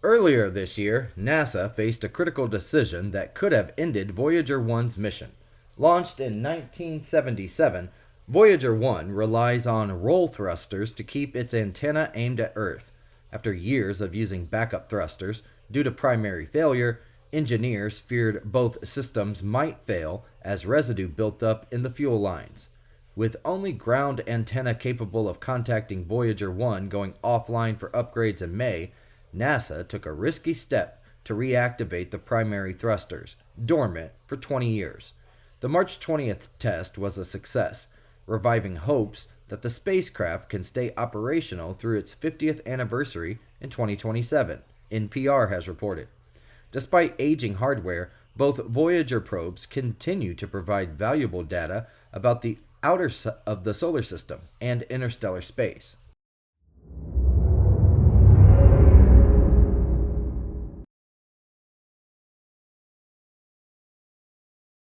Earlier this year, NASA faced a critical decision that could have ended Voyager 1's mission. Launched in 1977, Voyager 1 relies on roll thrusters to keep its antenna aimed at Earth. After years of using backup thrusters, due to primary failure, engineers feared both systems might fail as residue built up in the fuel lines. With only ground antenna capable of contacting Voyager 1 going offline for upgrades in May, NASA took a risky step to reactivate the primary thrusters, dormant for 20 years. The March 20th test was a success, reviving hopes that the spacecraft can stay operational through its 50th anniversary in 2027, NPR has reported. Despite aging hardware, both Voyager probes continue to provide valuable data about the outer of the solar system and interstellar space.